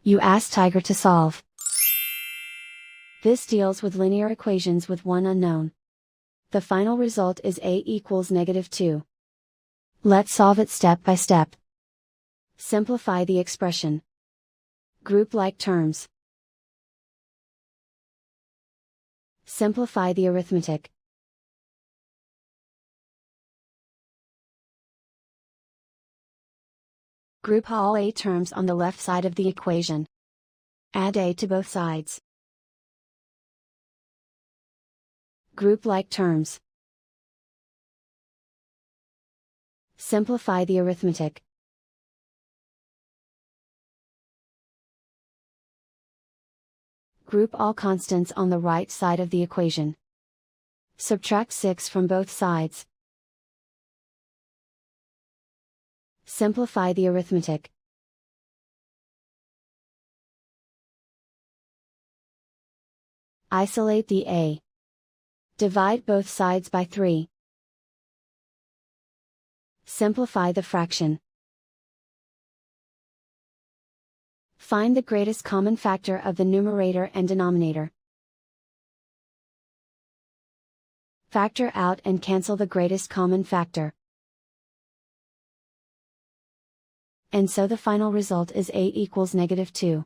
You ask Tiger to solve. This deals with linear equations with one unknown. The final result is a equals -2. Let's solve it step by step. Simplify the expression. Group like terms. Simplify the arithmetic. Group all a terms on the left side of the equation. Add a to both sides. Group like terms. Simplify the arithmetic. Group all constants on the right side of the equation. Subtract 6 from both sides. Simplify the arithmetic. Isolate the a. Divide both sides by 3. Simplify the fraction. Find the greatest common factor of the numerator and denominator. Factor out and cancel the greatest common factor. And so the final result is a equals -2.